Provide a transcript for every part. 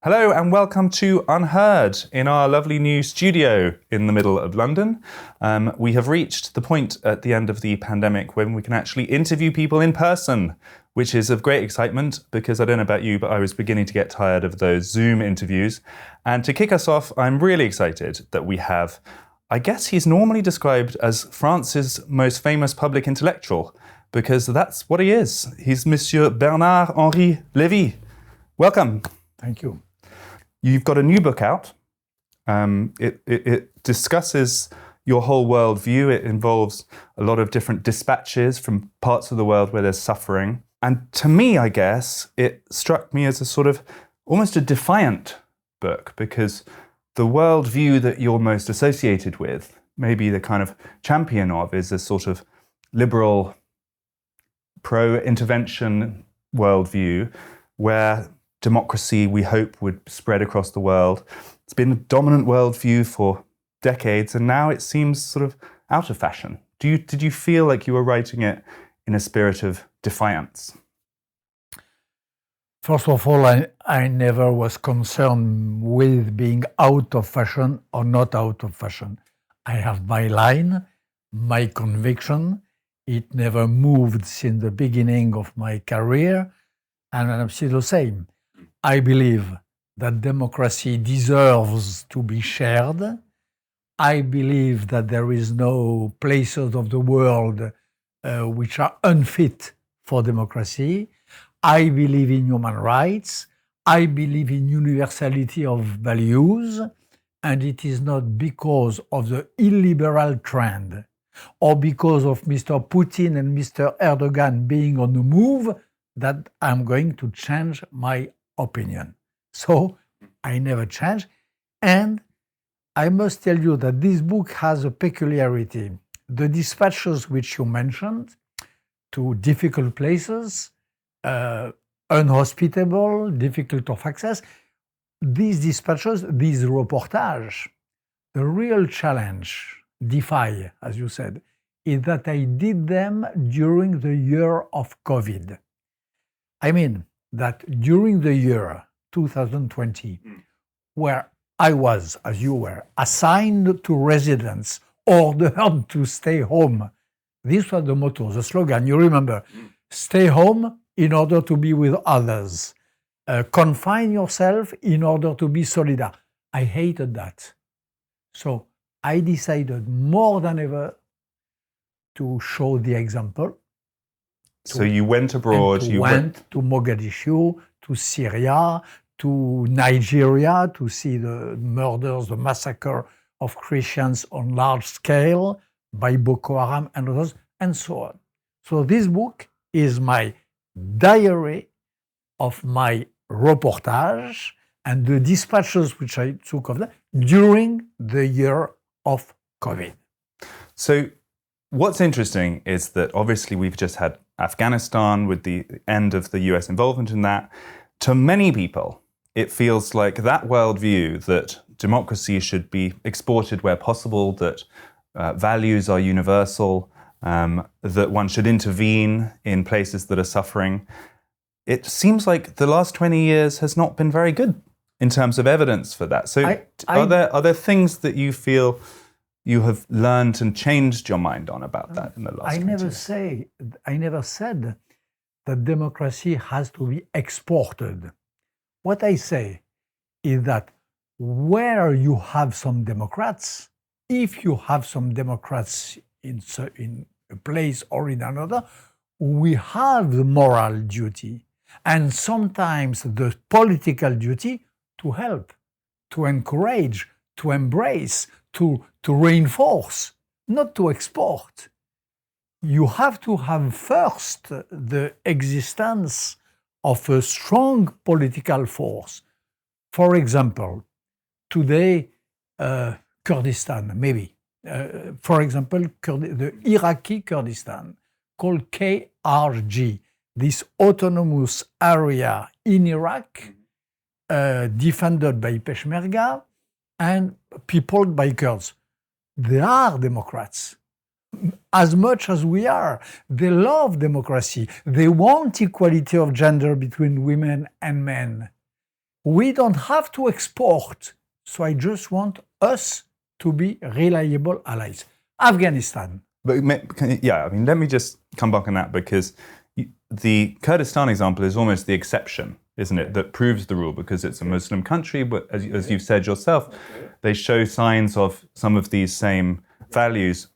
Hello and welcome to Unheard in our lovely new studio in the middle of London. We have reached the point at the end of the pandemic when we can actually interview people in person, which is of great excitement because I don't know about you, but I was beginning to get tired of those Zoom interviews. And to kick us off, I'm really excited that we have, I guess he's normally described as France's most famous public intellectual, because that's what he is. He's Monsieur Bernard-Henri Lévy. Welcome. Thank you. You've got a new book out. It discusses your whole worldview. It involves a lot of different dispatches from parts of the world where there's suffering. And to me, I guess, it struck me as a sort of almost a defiant book, because the worldview that you're most associated with, maybe the kind of champion of, is a sort of liberal, pro-intervention worldview where democracy, we hope, would spread across the world. It's been a dominant worldview for decades, and now it seems sort of out of fashion. Did you feel like you were writing it in a spirit of defiance? First of all, I never was concerned with being out of fashion or not out of fashion. I have my line, my conviction. It never moved since the beginning of my career, and I'm still the same. I believe that democracy deserves to be shared. I believe that there is no places of the world which are unfit for democracy. I believe in human rights. I believe in universality of values. And it is not because of the illiberal trend or because of Mr. Putin and Mr. Erdogan being on the move that I'm going to change my opinion. So I never change. And I must tell you that this book has a peculiarity. The dispatches which you mentioned to difficult places, unhospitable, difficult of access, these dispatches, these reportages, the real challenge, defy, as you said, is that I did them during the year of COVID. I mean, that during the year 2020, where I was, as you were, assigned to residence, ordered to stay home. These were the motto, the slogan, you remember. Stay home in order to be with others. Confine yourself in order to be solidar. I hated that. So I decided more than ever to show the example. So you went abroad. You went to Mogadishu, to Syria, to Nigeria to see the murders, the massacre of Christians on large scale by Boko Haram and others, and so on. So this book is my diary of my reportage and the dispatches which I took of them during the year of COVID. So what's interesting is that obviously we've just had Afghanistan with the end of the US involvement in that. To many people, it feels like that worldview that democracy should be exported where possible, that values are universal, that one should intervene in places that are suffering. It seems like the last 20 years has not been very good in terms of evidence for that. So are there things that you feel you have learned and changed your mind on about that in the last 20 years? I never said that democracy has to be exported. What I say is that where you have some Democrats, if you have some Democrats in a place or in another, we have the moral duty and sometimes the political duty to help, to encourage, to embrace, to reinforce, not to export. You have to have first the existence of a strong political force. For example, today, Kurdistan, maybe. For example, the Iraqi Kurdistan, called KRG, this autonomous area in Iraq, defended by Peshmerga and peopled by Kurds. They are Democrats, as much as we are. They love democracy. They want equality of gender between women and men. we don't have to export. So I just want us to be reliable allies. Afghanistan. But let me just come back on that, because the Kurdistan example is almost the exception, isn't it, that proves the rule, because it's a Muslim country, but as you've said yourself, they show signs of some of these same values.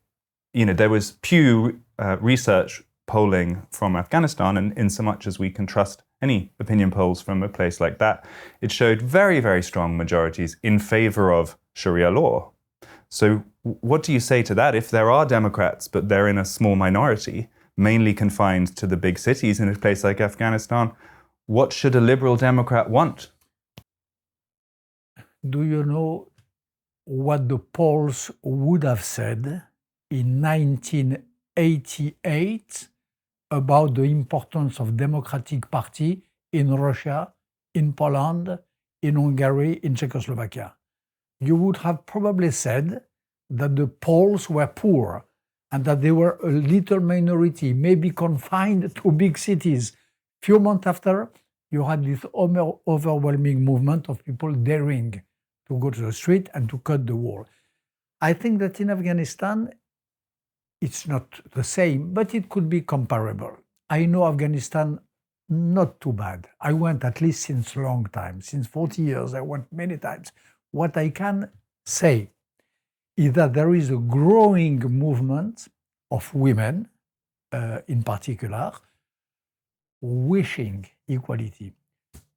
You know, there was Pew research polling from Afghanistan, and in so much as we can trust any opinion polls from a place like that, it showed very, very strong majorities in favor of Sharia law. So what do you say to that? If there are Democrats, but they're in a small minority, mainly confined to the big cities in a place like Afghanistan, what should a liberal Democrat want? Do you know what the polls would have said in 1988 about the importance of Democratic Party in Russia, in Poland, in Hungary, in Czechoslovakia? You would have probably said that the polls were poor and that they were a little minority, maybe confined to big cities. Few months after, you had this overwhelming movement of people daring to go to the street and to cut the wall. I think that in Afghanistan, it's not the same, but it could be comparable. I know Afghanistan not too bad. I went at least since a long time, since 40 years, I went many times. What I can say is that there is a growing movement of women, in particular, wishing equality,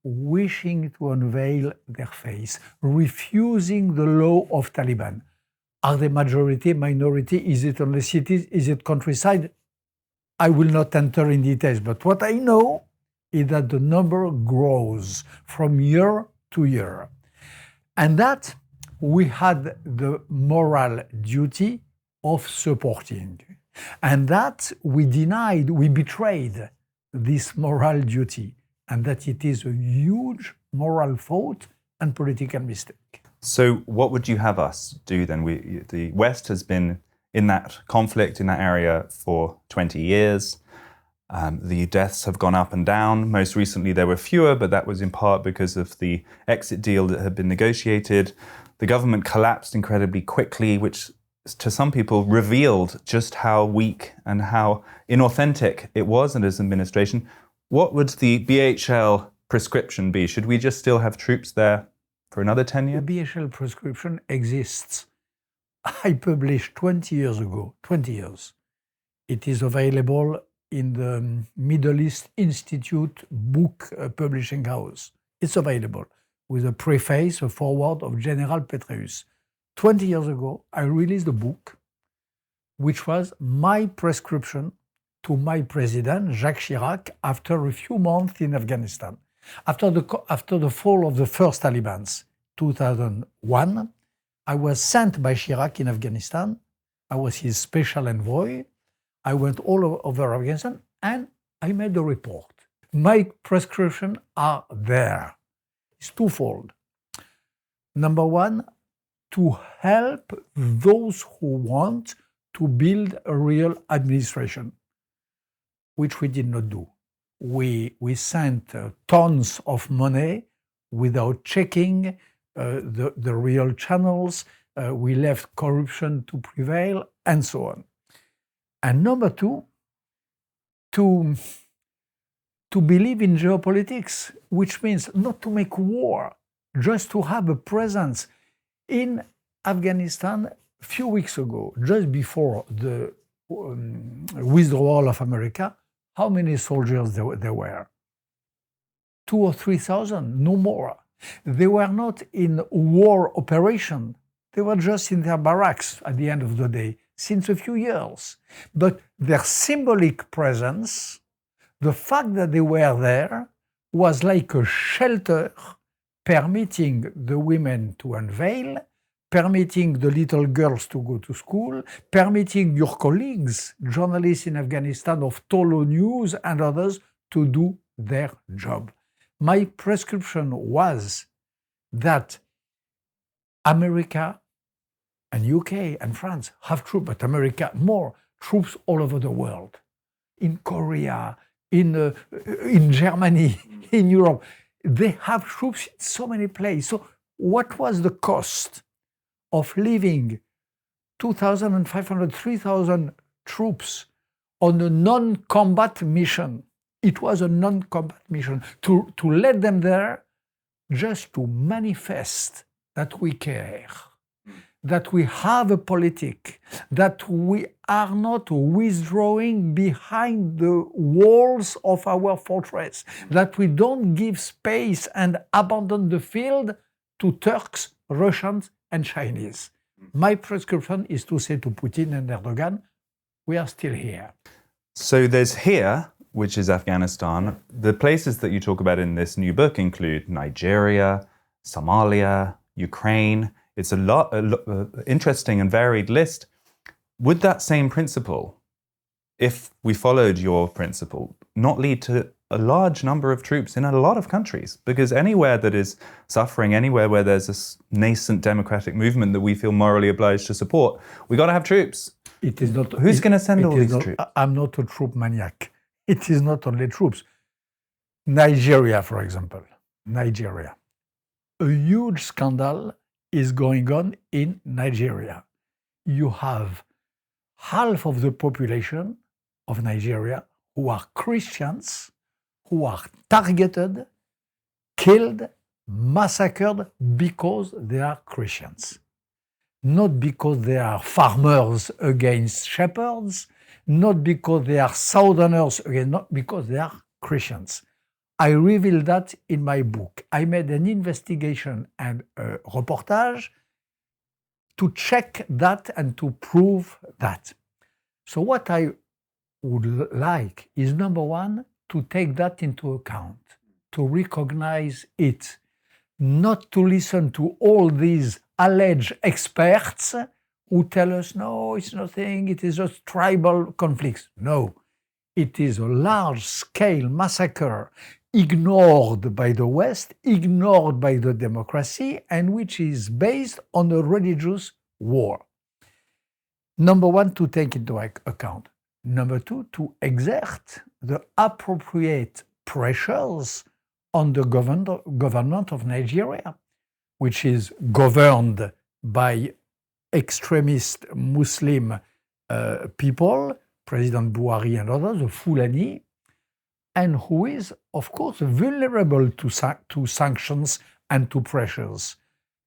wishing to unveil their face, refusing the law of Taliban. Are they majority, minority? Is it only cities? Is it countryside? I will not enter in details, but what I know is that the number grows from year to year. And that we had the moral duty of supporting. And that we denied, we betrayed this moral duty, and that it is a huge moral fault and political mistake. So what would you have us do then? The West has been in that conflict, in that area for 20 years. The deaths have gone up and down. Most recently there were fewer, but that was in part because of the exit deal that had been negotiated. The government collapsed incredibly quickly, which to some people revealed just how weak and how inauthentic it was in its administration. What would the BHL prescription be? Should we just still have troops there for another 10 years? The BHL prescription exists. I published 20 years ago, 20 years. It is available in the Middle East Institute book publishing house. It's available with a preface, a foreword of General Petraeus. 20 years ago, I released a book which was my prescription to my president, Jacques Chirac, after a few months in Afghanistan. After the fall of the first Taliban, 2001, I was sent by Chirac in Afghanistan. I was his special envoy. I went all over Afghanistan and I made a report. My prescriptions are there. It's twofold. Number one, to help those who want to build a real administration, which we did not do. We sent tons of money without checking the real channels. We left corruption to prevail, and so on. And number two, to believe in geopolitics, which means not to make war, just to have a presence. In Afghanistan, a few weeks ago, just before the withdrawal of America, how many soldiers there were? 2,000 or 3,000, no more. They were not in war operation. They were just in their barracks at the end of the day, since a few years. But their symbolic presence, the fact that they were there, was like a shelter permitting the women to unveil, permitting the little girls to go to school, permitting your colleagues, journalists in Afghanistan of Tolo News and others, to do their job. My prescription was that America and UK and France have troops, but America more, troops all over the world, in Korea, in Germany, in Europe. they have troops in so many places. So what was the cost of leaving 2,500, 3,000 troops on a non-combat mission? It was a non-combat mission to let them there just to manifest that we care, that we have a politic, that we are not withdrawing behind the walls of our fortress, that we don't give space and abandon the field to Turks, Russians, and Chinese. My prescription is to say to Putin and Erdogan, we are still here. So there's here, which is Afghanistan. The places that you talk about in this new book include Nigeria, Somalia, Ukraine. It's a interesting and varied list. Would that same principle, if we followed your principle, not lead to a large number of troops in a lot of countries? Because anywhere that is suffering, anywhere where there's a nascent democratic movement that we feel morally obliged to support, we got to have troops. It is not. Who's going to send all these troops? I'm not a troop maniac. It is not only troops. Nigeria, for example. Nigeria. A huge scandal is going on in Nigeria. You have half of the population of Nigeria who are Christians, who are targeted, killed, massacred because they are Christians. Not because they are farmers against shepherds, not because they are Southerners against, not because they are Christians. I revealed that in my book. I made an investigation and a reportage to check that and to prove that. So what I would like is, number one, to take that into account, to recognize it, not to listen to all these alleged experts who tell us, no, it's nothing, it is just tribal conflicts. No, it is a large-scale massacre ignored by the West, ignored by the democracy, and which is based on a religious war. Number one, to take into account. Number two, to exert the appropriate pressures on the government of Nigeria, which is governed by extremist Muslim people, President Buhari and others, the Fulani, and who is, of course, vulnerable to sanctions and to pressures.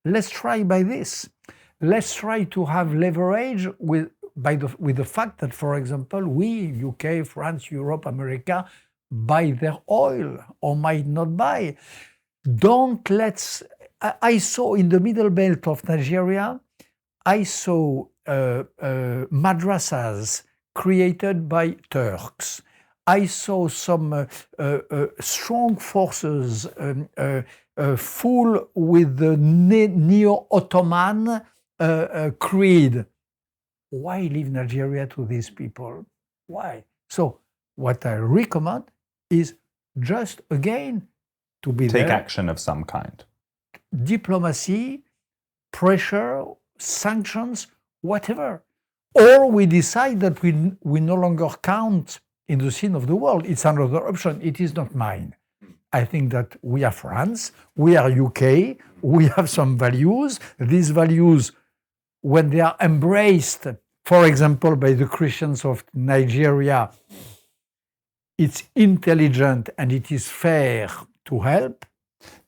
Let's try by this. Let's try to have leverage with the fact that, for example, we, UK, France, Europe, America, buy their oil or might not buy. I saw in the middle belt of Nigeria, I saw madrasas created by Turks. I saw some strong forces full with the neo-Ottoman creed. Why leave Nigeria to these people? Why? So what I recommend is just, again, to be Take there. action of some kind. Diplomacy, pressure, sanctions, whatever. Or we decide that we no longer count in the scene of the world. It's another option. It is not mine. I think that we are France, we are UK, we have some values. These values, when they are embraced, for example, by the Christians of Nigeria, it's intelligent and it is fair to help.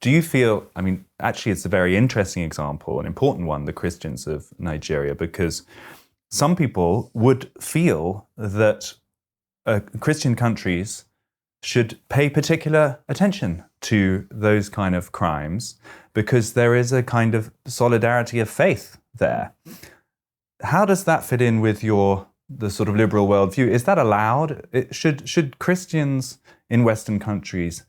Do you feel, I mean, actually it's a very interesting example, an important one, the Christians of Nigeria, because some people would feel that Christian countries should pay particular attention to those kind of crimes because there is a kind of solidarity of faith there. How does that fit in with the sort of liberal worldview? Is that allowed? Should Christians in Western countries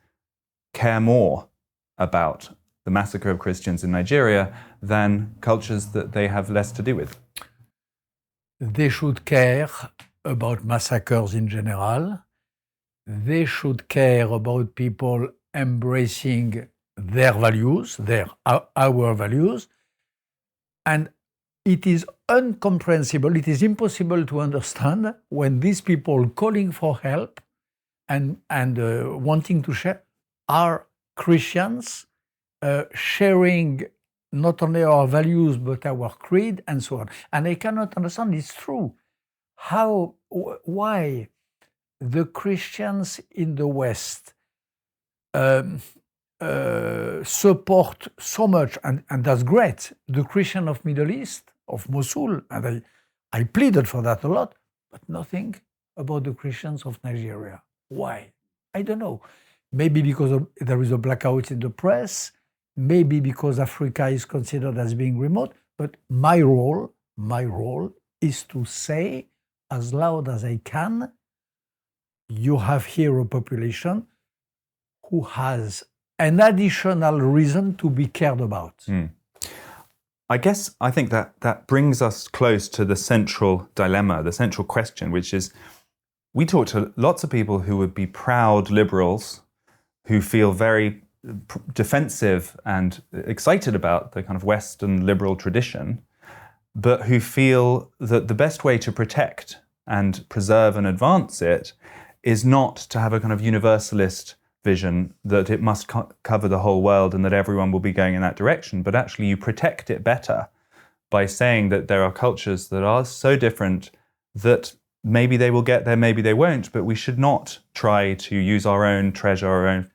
care more about the massacre of Christians in Nigeria than cultures that they have less to do with? They should care about massacres in general. They should care about people embracing their values, our values. And it is incomprehensible, it is impossible to understand when these people calling for help and wanting to share are Christians sharing not only our values but our creed and so on. And I cannot understand, it's true, why the Christians in the West support so much, and that's great, the Christian of Middle East, of Mosul, and I pleaded for that a lot, but nothing about the Christians of Nigeria. Why? I don't know. Maybe because there is a blackout in the press, maybe because Africa is considered as being remote, but my role is to say as loud as I can, you have here a population who has an additional reason to be cared about. I think that brings us close to the central dilemma, the central question, which is, we talk to lots of people who would be proud liberals, who feel very defensive and excited about the kind of Western liberal tradition, but who feel that the best way to protect and preserve and advance it is not to have a kind of universalist vision that it must cover the whole world and that everyone will be going in that direction, but actually you protect it better by saying that there are cultures that are so different that maybe they will get there, maybe they won't, but we should not try to use our own treasure, our own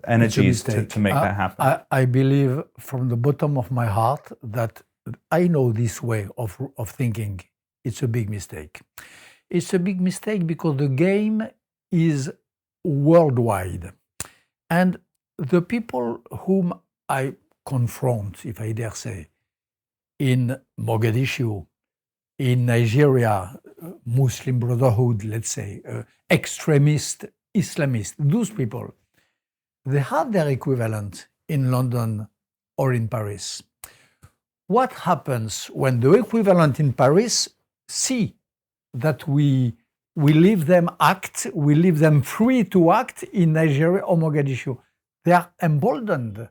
energies to make that happen. I believe from the bottom of my heart that I know this way of thinking. It's a big mistake. It's a big mistake because the game is worldwide. And the people whom I confront, if I dare say, in Mogadishu, in Nigeria, Muslim Brotherhood, let's say, extremist Islamists, those people, they have their equivalent in London or in Paris. What happens when the equivalent in Paris see that we leave them act, we leave them free to act in Nigeria or Mogadishu? They are emboldened,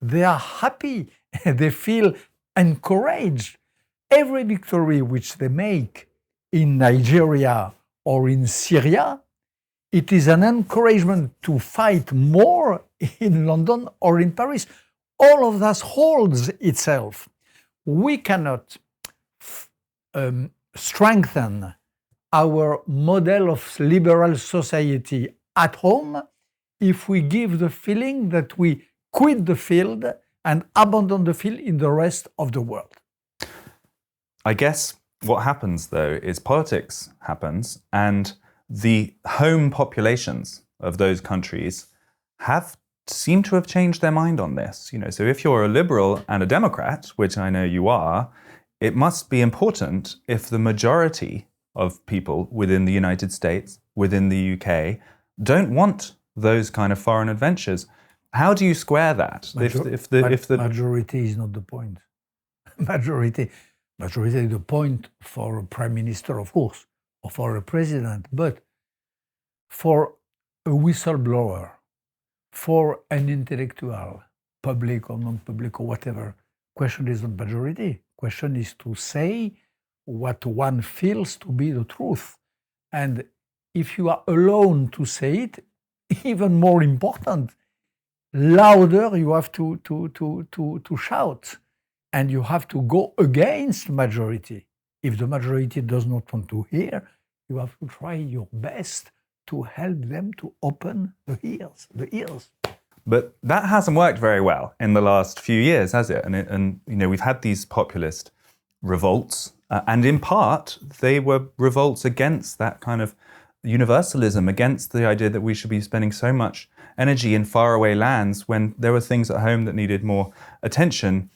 they are happy, they feel encouraged. Every victory which they make in Nigeria or in Syria, it is an encouragement to fight more in London or in Paris. All of that holds itself. We cannot strengthen our model of liberal society at home if we give the feeling that we quit the field and abandon the field in the rest of the world. I guess what happens, though, is politics happens, and the home populations of those countries seem to have changed their mind on this. So if you're a liberal and a Democrat, which I know you are, it must be important if the majority of people within the United States, within the UK, don't want those kind of foreign adventures. How do you square that? If the majority is not the point. Majority is the point for a prime minister, of course, or for a president, but for a whistleblower, for an intellectual, public or non-public or whatever, question is not majority. Question is to say what one feels to be the truth. And if you are alone to say it, even more important, louder you have to shout. And you have to go against majority. If the majority does not want to hear, you have to try your best to help them to open the ears. But that hasn't worked very well in the last few years, has it? And we've had these populist revolts, and in part they were revolts against that kind of universalism, against the idea that we should be spending so much energy in faraway lands when there were things at home that needed more attention.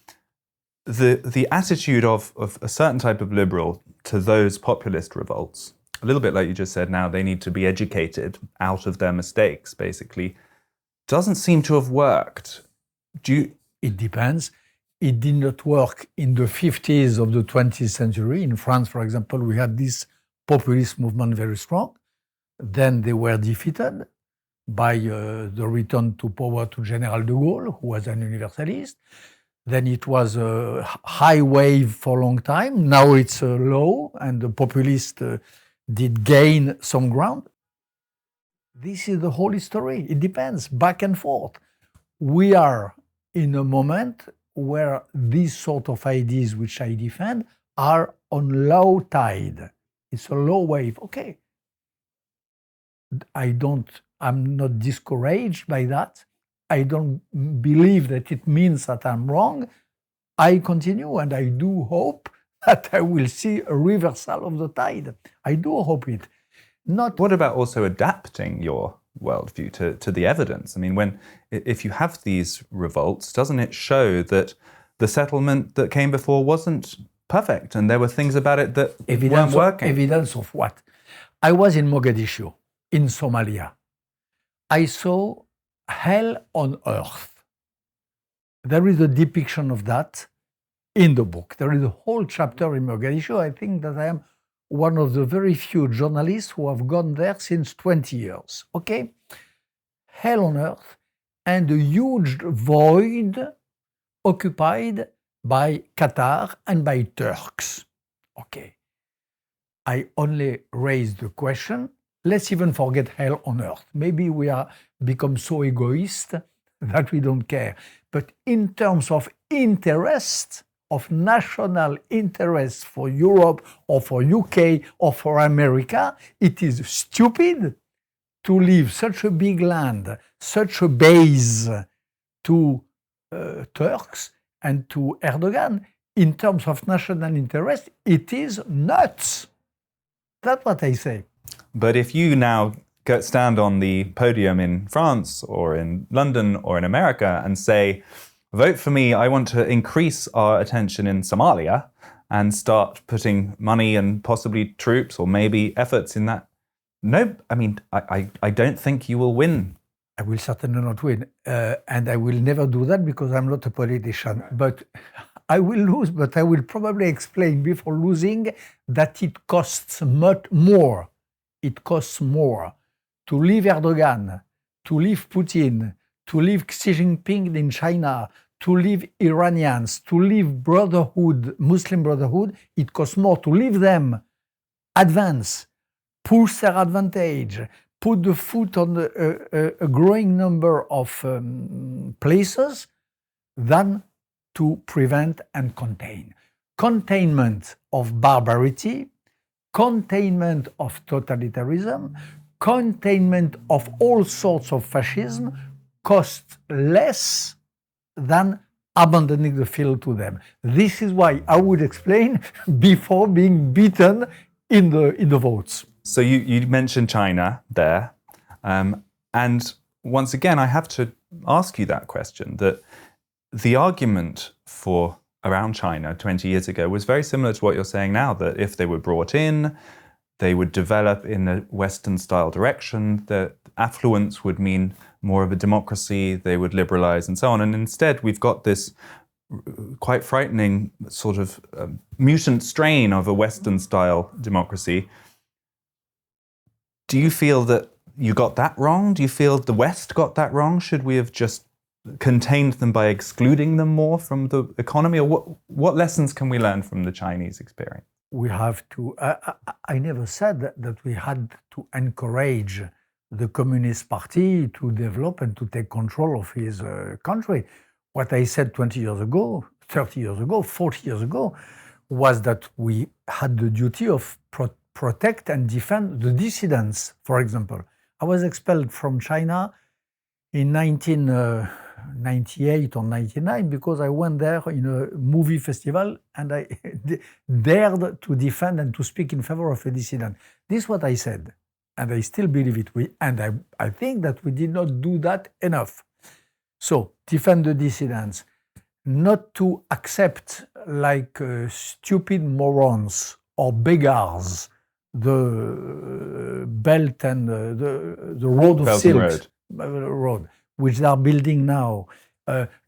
The attitude of a certain type of liberal to those populist revolts, a little bit like you just said, now they need to be educated out of their mistakes, basically, doesn't seem to have worked. It depends. It did not work in the 50s of the 20th century. In France, for example, we had this populist movement very strong. Then they were defeated by the return to power to General de Gaulle, who was an universalist. Then it was a high wave for a long time. Now it's low, and the populists did gain some ground. This is the whole story. It depends, back and forth. we are in a moment where these sort of ideas which I defend are on low tide. It's a low wave. Okay. I'm not discouraged by that. I don't believe that it means that I'm wrong. I continue, and I do hope that I will see a reversal of the tide. I do hope it. What about also adapting your worldview to the evidence? I mean, if you have these revolts, doesn't it show that the settlement that came before wasn't perfect and there were things about it that weren't working? Evidence of what? I was in Mogadishu, in Somalia. I saw hell on earth. There is a depiction of that in the book. There is a whole chapter in Mogadishu. I think that I am one of the very few journalists who have gone there since 20 years. Okay? Hell on earth, and a huge void occupied by Qatar and by Turks. Okay. I only raised the question, let's even forget hell on earth. Maybe we are become so egoist that we don't care. But in terms of interest, of national interest for Europe or for UK or for America, it is stupid to leave such a big land, such a base to Turks and to Erdogan. In terms of national interest, it is nuts. That's what I say. But if you now stand on the podium in France or in London or in America and say, vote for me, I want to increase our attention in Somalia and start putting money and possibly troops or maybe efforts in that. No, I mean, I don't think you will win. I will certainly not win. And I will never do that because I'm not a politician. But I will lose, but I will probably explain before losing that it costs much more. It costs more to leave Erdogan, to leave Putin, to leave Xi Jinping in China, to leave Iranians, to leave Brotherhood, Muslim Brotherhood. It costs more to leave them, advance, push their advantage, put the foot on a growing number of places than to prevent and contain. Containment of barbarity, containment of totalitarianism, containment of all sorts of fascism costs less than abandoning the field to them. This is why I would explain before being beaten in the votes. So you mentioned China there. And once again, I have to ask you that question, that the argument for around China 20 years ago was very similar to what you're saying now, that if they were brought in, they would develop in a Western-style direction, that affluence would mean more of a democracy, they would liberalize and so on. And instead, we've got this quite frightening sort of mutant strain of a Western-style democracy. Do you feel that you got that wrong? Do you feel the West got that wrong? Should we have just contained them by excluding them more from the economy? Or what lessons can we learn from the Chinese experience? We have to, I never said that we had to encourage the Communist Party to develop and to take control of his country. What I said 20 years ago, 30 years ago, 40 years ago, was that we had the duty of protect and defend the dissidents, for example. I was expelled from China in 1998 or 99 because I went there in a movie festival and I dared to defend and to speak in favor of a dissident. This is what I said, and I still believe it. I think that we did not do that enough. So, defend the dissidents, not to accept like stupid morons or beggars the belt and the road of silk road, which they are building now.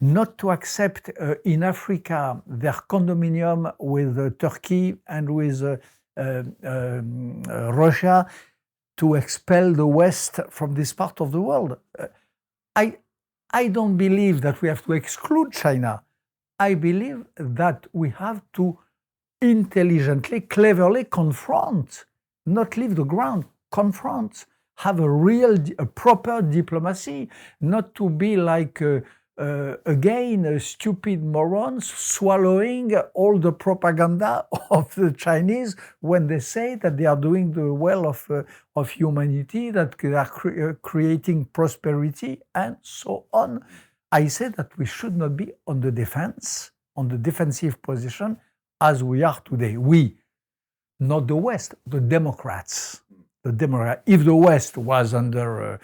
Not to accept in Africa their condominium with Turkey and with Russia to expel the West from this part of the world. I don't believe that we have to exclude China. I believe that we have to intelligently, cleverly confront, not leave the ground, confront, have a proper diplomacy, not to be like again, stupid morons swallowing all the propaganda of the Chinese when they say that they are doing the well of humanity, that they are creating prosperity, and so on. I say that we should not be on the defensive position as we are today. We, not the West, the Democrats. If the West was under,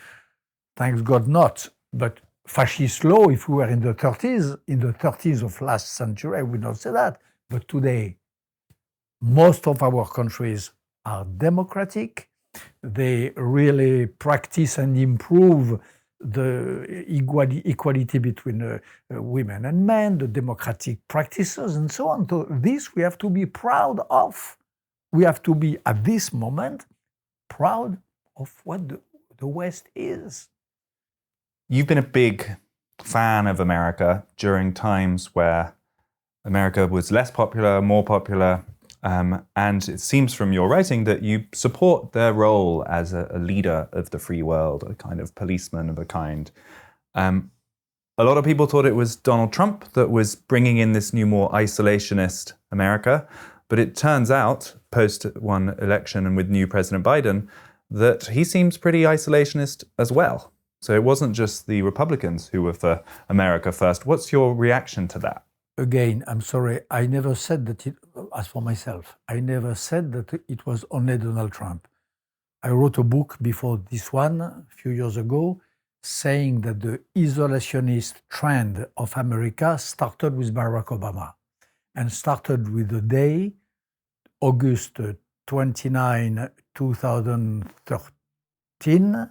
thanks God not, but fascist law, if we were in the 30s of last century, I would not say that. But today, most of our countries are democratic. They really practice and improve the equality between women and men, the democratic practices, and so on. So this we have to be proud of. We have to be, at this moment, proud of what the West is. You've been a big fan of America during times where America was less popular, more popular, and it seems from your writing that you support their role as a leader of the free world, a kind of policeman of a kind. A lot of people thought it was Donald Trump that was bringing in this new, more isolationist America, but it turns out, post one election and with new President Biden, that he seems pretty isolationist as well. So it wasn't just the Republicans who were for America first. What's your reaction to that? Again, I'm sorry, I never said that as for myself, I never said that it was only Donald Trump. I wrote a book before this one, a few years ago, saying that the isolationist trend of America started with Barack Obama and started with the day, August 29, 2013,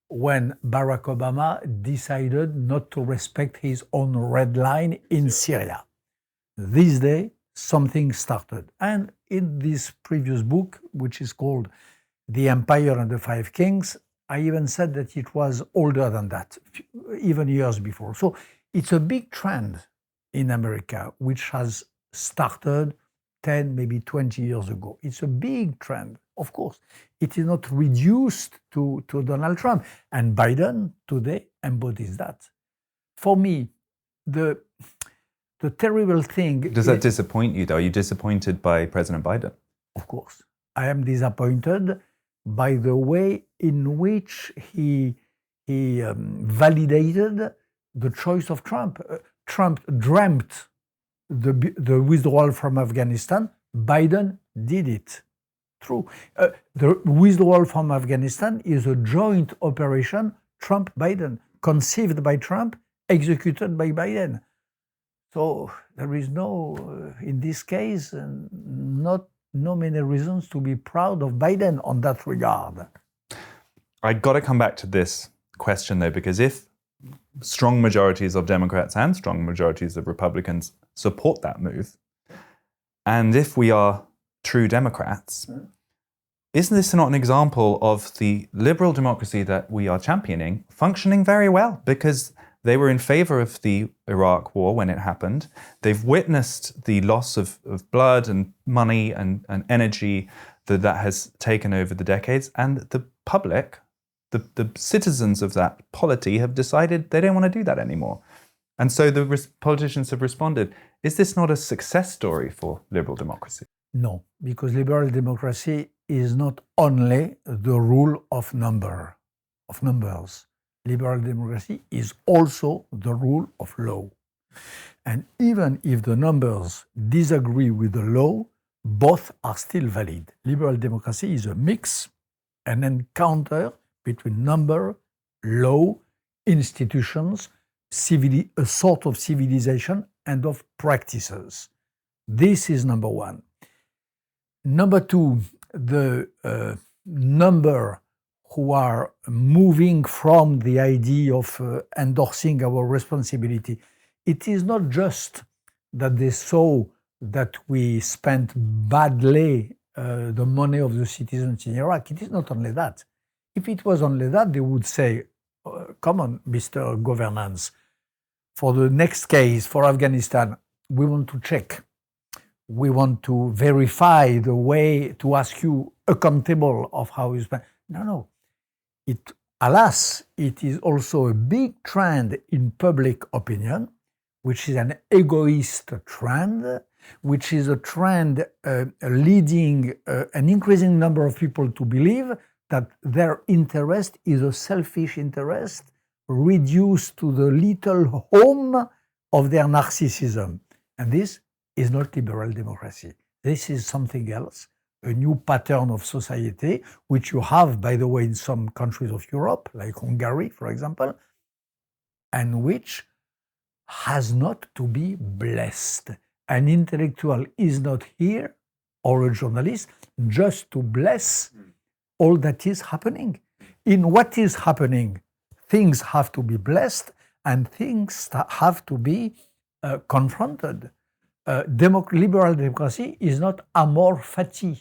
when Barack Obama decided not to respect his own red line in Syria. This day, something started. And in this previous book, which is called The Empire and the Five Kings, I even said that it was older than that, even years before. So it's a big trend in America, which has started 10, maybe 20 years ago. It's a big trend, of course. It is not reduced to Donald Trump. And Biden today embodies that. For me, the terrible thing... Does that disappoint you, though? Are you disappointed by President Biden? Of course. I am disappointed by the way in which he validated the choice of Trump. Trump dreamt the withdrawal from Afghanistan. Biden did it. True. The withdrawal from Afghanistan is a joint operation, Trump-Biden, conceived by Trump, executed by Biden. So there is no, in this case, no many reasons to be proud of Biden on that regard. I got to come back to this question, though, because if strong majorities of Democrats and strong majorities of Republicans support that move, and if we are true Democrats, isn't this not an example of the liberal democracy that we are championing functioning very well? Because they were in favor of the Iraq war when it happened. They've witnessed the loss of blood and money and energy that has taken over the decades. And the public, the citizens of that polity have decided they don't want to do that anymore. And so the politicians have responded. Is this not a success story for liberal democracy? No, because liberal democracy is not only the rule of numbers. Liberal democracy is also the rule of law. And even if the numbers disagree with the law, both are still valid. Liberal democracy is a mix, an encounter between number, law, institutions, a sort of civilization and of practices. This is number one. Number two, the number who are moving from the idea of endorsing our responsibility. It is not just that they saw that we spent badly the money of the citizens in Iraq. It is not only that. If it was only that, they would say, come on, Mr. Governance, for the next case, for Afghanistan, we want to check. We want to verify the way to ask you accountable of how you spend. No. Alas, it is also a big trend in public opinion, which is an egoist trend, which is a trend leading an increasing number of people to believe that their interest is a selfish interest reduced to the little home of their narcissism. And this is not liberal democracy. This is something else, a new pattern of society, which you have, by the way, in some countries of Europe, like Hungary, for example, and which has not to be blessed. An intellectual is not here, or a journalist, just to bless all that is happening. In what is happening, things have to be blessed and things have to be confronted. Liberal democracy is not amor fati,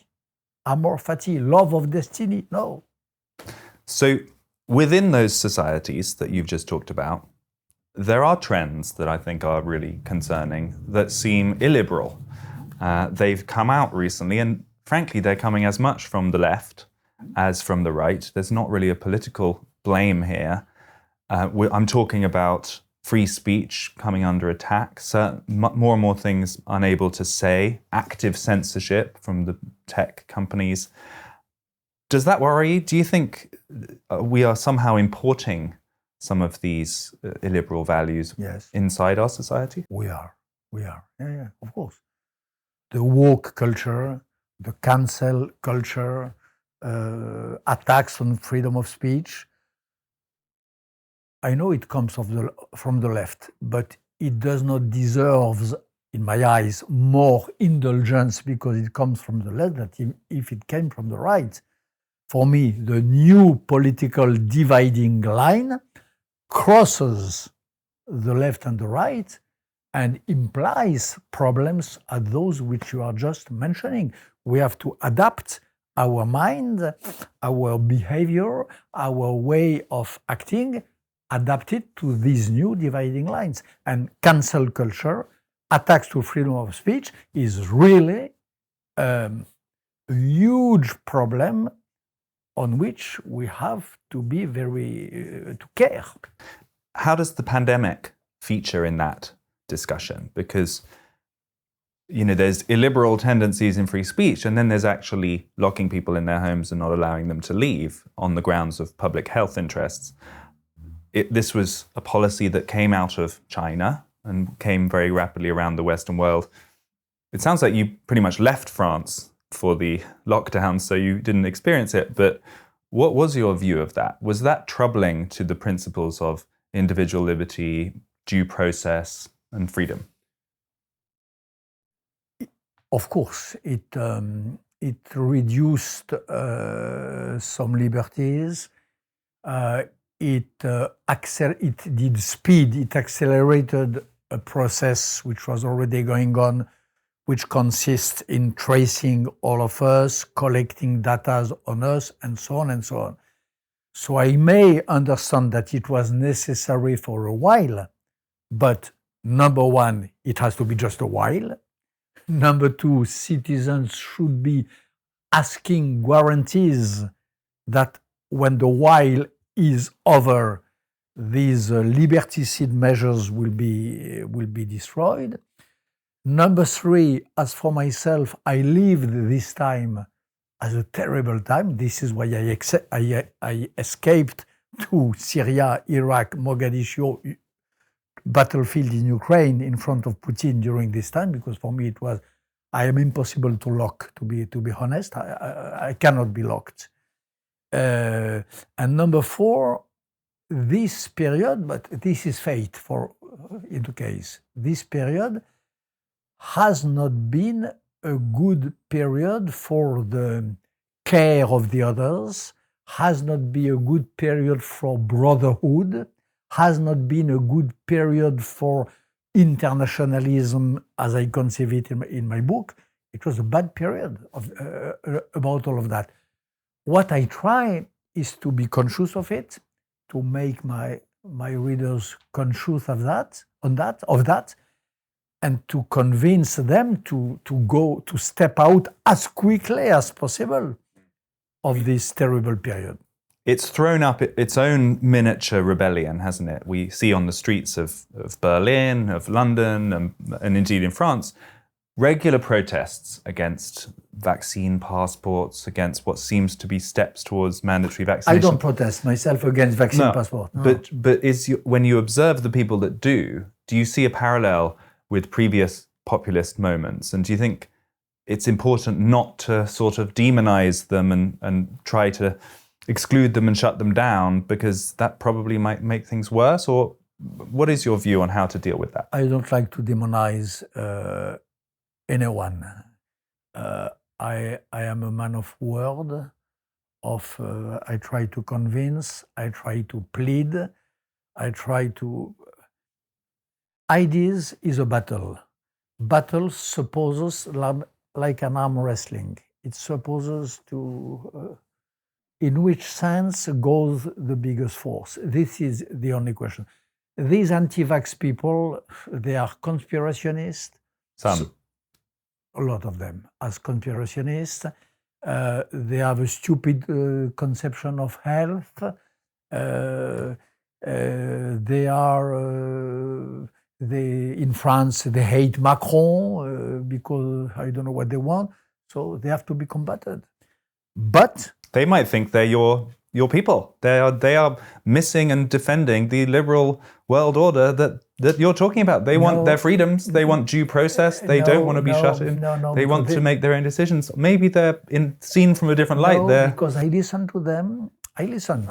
love of destiny, no. So within those societies that you've just talked about, there are trends that I think are really concerning that seem illiberal. They've come out recently, and frankly, they're coming as much from the left as from the right. There's not really a political blame here. I'm talking about free speech coming under attack, more and more things unable to say, active censorship from the tech companies. Does that worry you? Do you think we are somehow importing some of these illiberal values inside our society? We are. Yeah, of course. The woke culture, the cancel culture, attacks on freedom of speech. I know it comes from the left, but it does not deserve, in my eyes, more indulgence because it comes from the left than if it came from the right. For me, the new political dividing line crosses the left and the right and implies problems at those which you are just mentioning. We have to adapt our mind, our behavior, our way of acting, adapt it to these new dividing lines. And cancel culture, attacks to freedom of speech, is really a huge problem on which we have to be to care. How does the pandemic feature in that discussion? Because, there's illiberal tendencies in free speech, and then there's actually locking people in their homes and not allowing them to leave on the grounds of public health interests. This was a policy that came out of China and came very rapidly around the Western world. It sounds like you pretty much left France for the lockdown, so you didn't experience it. But what was your view of that? Was that troubling to the principles of individual liberty, due process, and freedom? Of course, it reduced some liberties. It accelerated a process which was already going on, which consists in tracing all of us, collecting data on us, and so on and so on. So I may understand that it was necessary for a while, but number one, it has to be just a while. Number two, citizens should be asking guarantees that when the while is over, these liberticide measures will be destroyed. Number three, as for myself, I lived this time as a terrible time. This is why I escaped to Syria, Iraq, Mogadishu, battlefield in Ukraine in front of Putin during this time, because for me I am impossible to lock, to be honest. I cannot be locked. And number four, this period, but this is fate in the case, this period has not been a good period for the care of the others, has not been a good period for brotherhood, has not been a good period for internationalism as I conceive it in my book. It was a bad period about all of that. What I try is to be conscious of it, to make my readers conscious of that, and to convince them to step out as quickly as possible of this terrible period. it's thrown up its own miniature rebellion, hasn't it? We see on the streets of Berlin, of London, and indeed in France, regular protests against vaccine passports, against what seems to be steps towards mandatory vaccination. I don't protest myself against vaccine passport. No. But when you observe the people that do you see a parallel with previous populist moments? And do you think it's important not to sort of demonize them and try to exclude them and shut them down, because that probably might make things worse? Or what is your view on how to deal with that? I don't like to demonize anyone. I am a man of word, I try to convince, I try to plead, I try to... Ideas is a battle. Battle supposes like an arm wrestling. It supposes to... in which sense goes the biggest force? This is the only question. These anti-vax people, they are conspirationists. Some. A lot of them as conspirationists. They have a stupid conception of health. In France, they hate Macron because I don't know what they want. So they have to be combated. But they might think they're your people. They are missing and defending the liberal world order that you're talking about. They want their freedoms. They want due process. They don't want to be shut in. They want to make their own decisions. Maybe they're seen from a different light. Because I listen to them. I listen.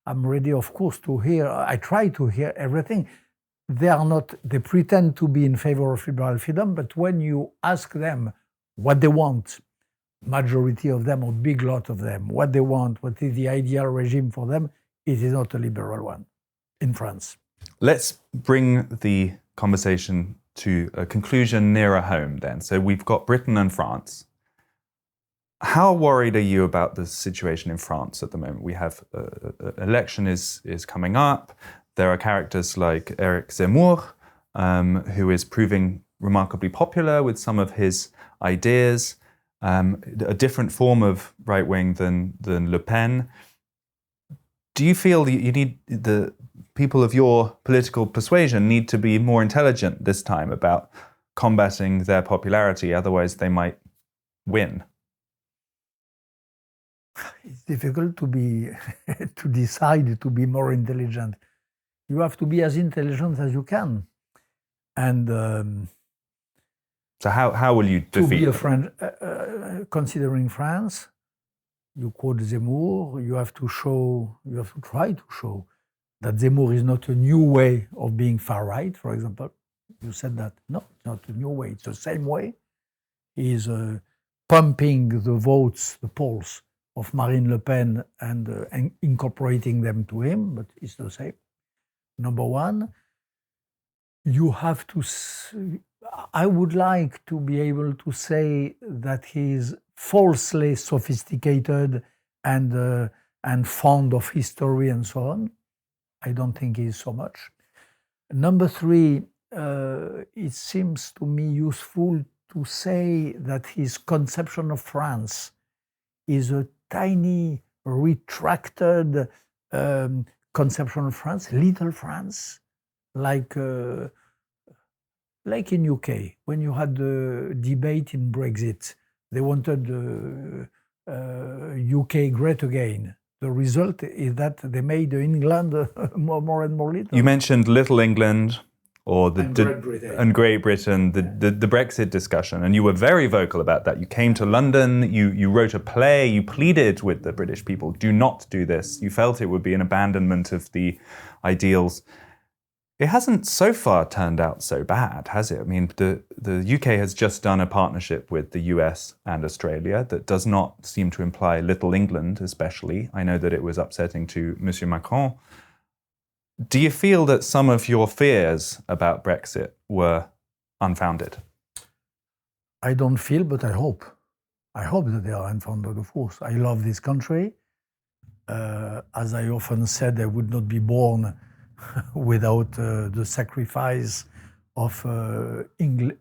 I'm ready, of course, to hear. I try to hear everything. They are not. They pretend to be in favor of liberal freedom, but when you ask them what they want, majority of them or big lot of them, what they want, what is the ideal regime for them, it is not a liberal one in France. Let's bring the conversation to a conclusion nearer home then. So we've got Britain and France. How worried are you about the situation in France at the moment? We have election is coming up. There are characters like Éric Zemmour, who is proving remarkably popular with some of his ideas, a different form of right wing than Le Pen. Do you feel that you need the people of your political persuasion need to be more intelligent this time about combating their popularity? Otherwise, they might win. It's difficult to be to decide to be more intelligent. You have to be as intelligent as you can, and so how will you defeat? To be a friend, considering France, you quote Zemmour. You have to try to show that Zemmour is not a new way of being far right. For example, you said that no, it's not a new way. It's the same way. He is pumping the votes, the polls of Marine Le Pen and incorporating them to him, but it's the same. Number one, you have to... I would like to be able to say that he is falsely sophisticated and fond of history and so on. I don't think he is so much. Number three, it seems to me useful to say that his conception of France is a tiny, retracted conception of France, little France, like in UK, when you had the debate in Brexit, they wanted UK great again. The result is that they made England more and more little. You mentioned Little England or and Great Britain, the Brexit discussion, and you were very vocal about that. You came to London, you wrote a play, you pleaded with the British people, do not do this. You felt it would be an abandonment of the ideals. It hasn't so far turned out so bad, has it? I mean, the UK has just done a partnership with the US and Australia that does not seem to imply Little England, especially. I know that it was upsetting to Monsieur Macron. Do you feel that some of your fears about Brexit were unfounded? I don't feel, but I hope. I hope that they are unfounded, of course. I love this country. As I often said, I would not be born without the sacrifice of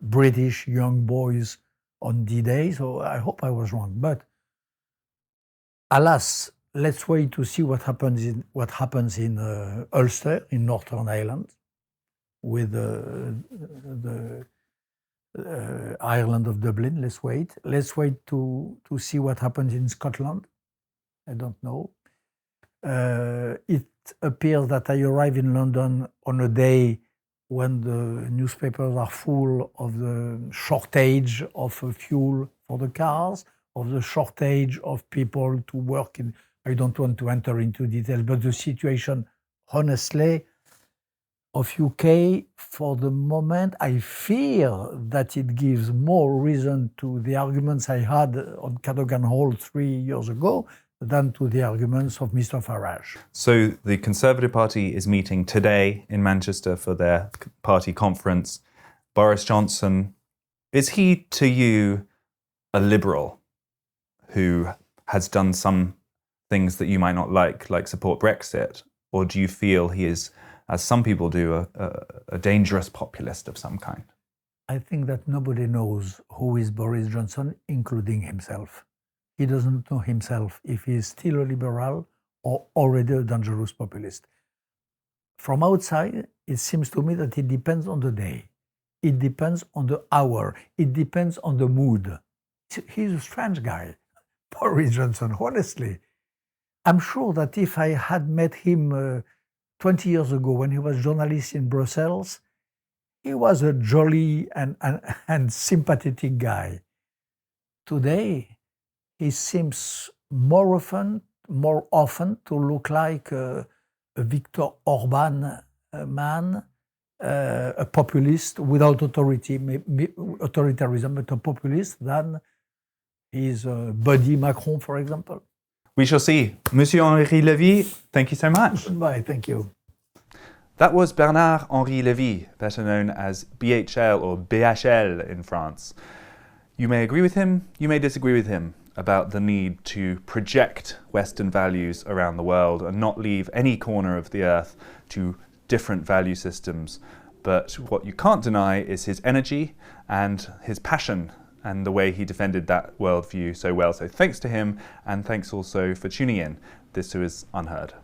British young boys on D-Day. So I hope I was wrong. But alas, let's wait to see what happens in Ulster, in Northern Ireland, with the Ireland of Dublin. Let's wait. Let's wait to see what happens in Scotland. I don't know. It appears that I arrive in London on a day when the newspapers are full of the shortage of fuel for the cars, of the shortage of people to work in. I don't want to enter into details, but the situation, honestly, of UK, for the moment, I fear that it gives more reason to the arguments I had on Cadogan Hall 3 years ago than to the arguments of Mr. Farage. So the Conservative Party is meeting today in Manchester for their party conference. Boris Johnson, is he to you a liberal who has done some things that you might not like support Brexit? Or do you feel he is, as some people do, a dangerous populist of some kind? I think that nobody knows who is Boris Johnson, including himself. He doesn't know himself if he is still a liberal or already a dangerous populist. From outside, it seems to me that it depends on the day. It depends on the hour. It depends on the mood. He's a strange guy, Boris Johnson, honestly. I'm sure that if I had met him 20 years ago when he was journalist in Brussels, he was a jolly and sympathetic guy. Today, he seems more often to look like a Viktor Orban man, a populist without authoritarianism, but a populist than his buddy Macron, for example. We shall see. Monsieur Henri Lévy, thank you so much. Bye, thank you. That was Bernard-Henri Lévy, better known as BHL or BHL in France. You may agree with him, you may disagree with him about the need to project Western values around the world and not leave any corner of the earth to different value systems. But what you can't deny is his energy and his passion and the way he defended that worldview so well. So thanks to him, and thanks also for tuning in. This is Unheard.